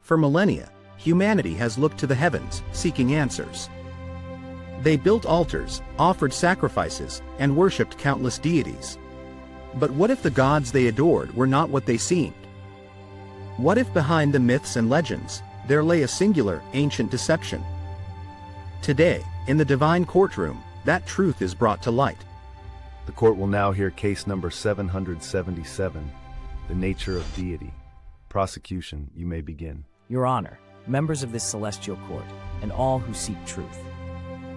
For millennia, humanity has looked to the heavens, seeking answers. They built altars, offered sacrifices, and worshipped countless deities. But what if the gods they adored were not what they seemed? What if behind the myths and legends, there lay a singular, ancient deception? Today, in the divine courtroom, that truth is brought to light. The court will now hear case number 777, the nature of deity. Prosecution, you may begin. Your Honor, members of this celestial court, and all who seek truth.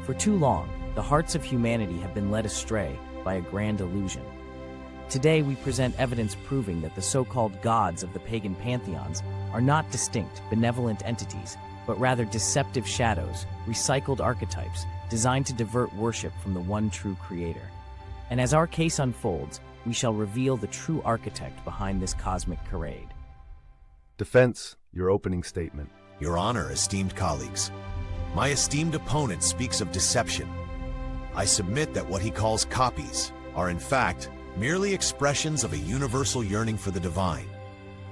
For too long, the hearts of humanity have been led astray by a grand illusion. Today we present evidence proving that the so-called gods of the pagan pantheons are not distinct, benevolent entities, but rather deceptive shadows, recycled archetypes, designed to divert worship from the one true creator. And as our case unfolds, we shall reveal the true architect behind this cosmic charade. Defense, your opening statement. Your Honor, esteemed colleagues, my esteemed opponent speaks of deception. I submit that what he calls copies are in fact merely expressions of a universal yearning for the divine.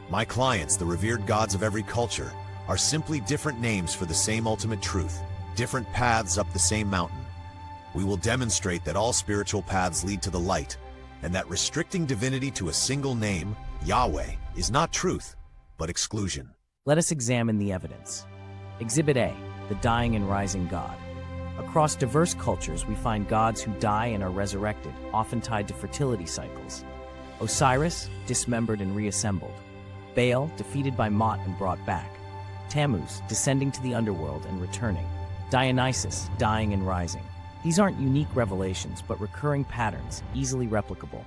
My clients, the revered gods of every culture, are simply different names for the same ultimate truth, different paths up the same mountain. We will demonstrate that all spiritual paths lead to the light, and that restricting divinity to a single name, Yahweh, is not truth, but exclusion. Let us examine the evidence. Exhibit A, the dying and rising God. Across diverse cultures, we find gods who die and are resurrected, often tied to fertility cycles. Osiris, dismembered and reassembled. Baal, defeated by Mot and brought back. Tammuz, descending to the underworld and returning. Dionysus, dying and rising. These aren't unique revelations, but recurring patterns, easily replicable.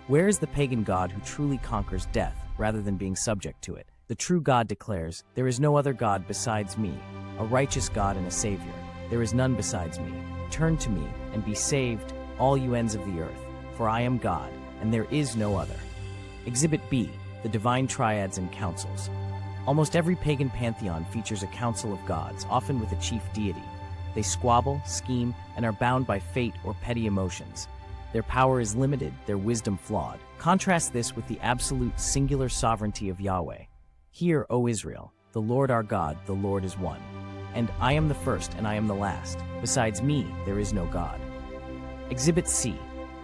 Where is the pagan god who truly conquers death, rather than being subject to it? The true God declares, "There is no other God besides me, a righteous God and a Savior. There is none besides me. Turn to me, and be saved, all you ends of the earth, for I am God, and there is no other." Exhibit B, the divine triads and councils. Almost every pagan pantheon features a council of gods, often with a chief deity. They squabble, scheme, and are bound by fate or petty emotions. Their power is limited, their wisdom flawed. Contrast this with the absolute singular sovereignty of Yahweh. Hear, O Israel, the Lord our God, the Lord is one. And I am the first and I am the last. Besides me, there is no God. Exhibit C,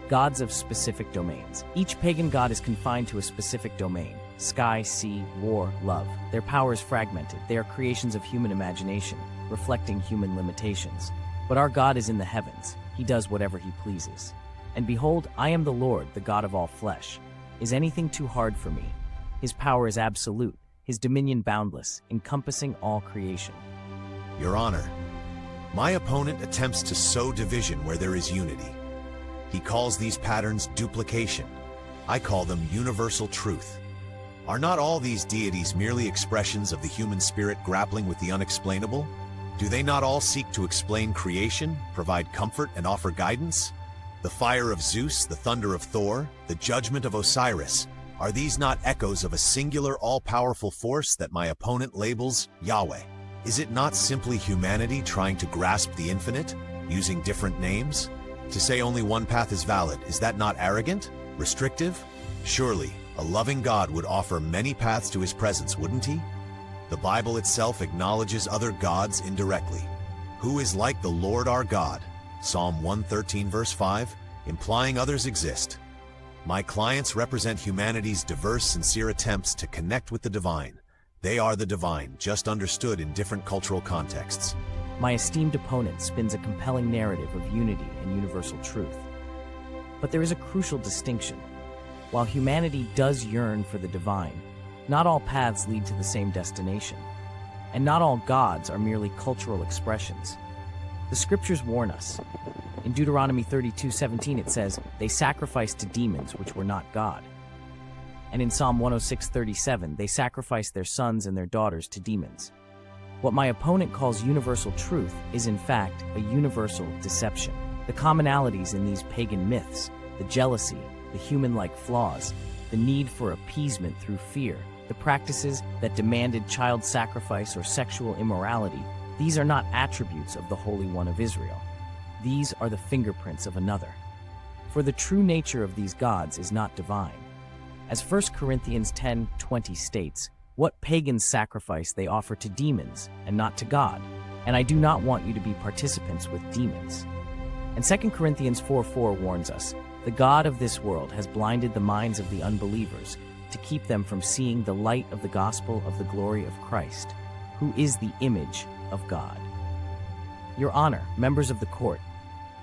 gods of specific domains. Each pagan god is confined to a specific domain. Sky, sea, war, love. Their power is fragmented. They are creations of human imagination, reflecting human limitations. But our God is in the heavens. He does whatever he pleases. And behold, I am the Lord, the God of all flesh. Is anything too hard for me? His power is absolute, his dominion boundless, encompassing all creation. Your Honor, my opponent attempts to sow division where there is unity. He calls these patterns duplication. I call them universal truth. Are not all these deities merely expressions of the human spirit grappling with the unexplainable? Do they not all seek to explain creation, provide comfort, and offer guidance? The fire of Zeus, the thunder of Thor, the judgment of Osiris, are these not echoes of a singular all-powerful force that my opponent labels Yahweh? Is it not simply humanity trying to grasp the infinite, using different names? To say only one path is valid, is that not arrogant? Restrictive? Surely, a loving God would offer many paths to his presence, wouldn't he? The Bible itself acknowledges other gods indirectly. Who is like the Lord our God? Psalm 113 verse 5, implying others exist. My clients represent humanity's diverse, sincere attempts to connect with the divine. They are the divine, just understood in different cultural contexts. My esteemed opponent spins a compelling narrative of unity and universal truth. But there is a crucial distinction. While humanity does yearn for the divine, not all paths lead to the same destination. And not all gods are merely cultural expressions. The scriptures warn us. In Deuteronomy 32:17 it says, "They sacrificed to demons which were not God." And in Psalm 106:37, they sacrificed their sons and their daughters to demons. What my opponent calls universal truth is in fact a universal deception. The commonalities in these pagan myths, the jealousy, the human-like flaws, the need for appeasement through fear, the practices that demanded child sacrifice or sexual immorality, these are not attributes of the Holy One of Israel. These are the fingerprints of another. For the true nature of these gods is not divine. As 1 Corinthians 10:20 states, what pagan sacrifice they offer to demons and not to God, and I do not want you to be participants with demons. And 2 Corinthians 4:4 warns us, the God of this world has blinded the minds of the unbelievers to keep them from seeing the light of the gospel of the glory of Christ, who is the image of God. Your Honor, members of the court,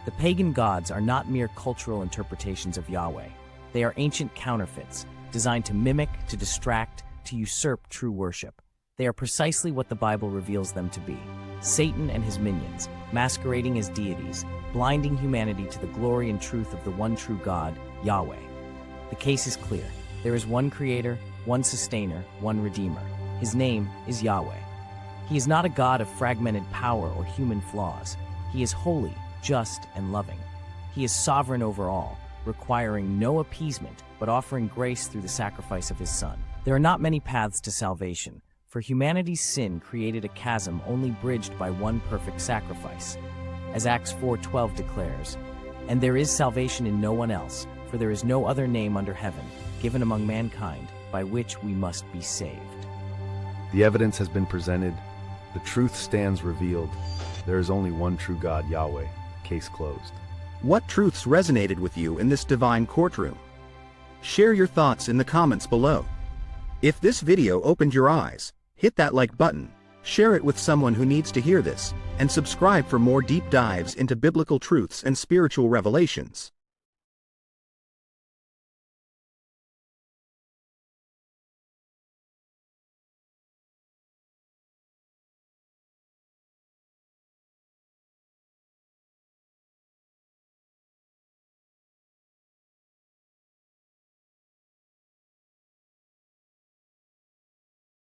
the pagan gods are not mere cultural interpretations of Yahweh. They are ancient counterfeits, designed to mimic, to distract, to usurp true worship. They are precisely what the Bible reveals them to be: Satan and his minions, masquerading as deities, blinding humanity to the glory and truth of the one true God, Yahweh. The case is clear. There is one Creator, one Sustainer, one Redeemer. His name is Yahweh. He is not a God of fragmented power or human flaws. He is holy, just, and loving. He is sovereign over all, requiring no appeasement, but offering grace through the sacrifice of his Son. There are not many paths to salvation, for humanity's sin created a chasm only bridged by one perfect sacrifice. As Acts 4:12 declares, "And there is salvation in no one else, for there is no other name under heaven, given among mankind, by which we must be saved." The evidence has been presented. The truth stands revealed. There is only one true God, Yahweh. Case closed. What truths resonated with you in this divine courtroom? Share your thoughts in the comments below. If this video opened your eyes, hit that like button, share it with someone who needs to hear this, and subscribe for more deep dives into biblical truths and spiritual revelations.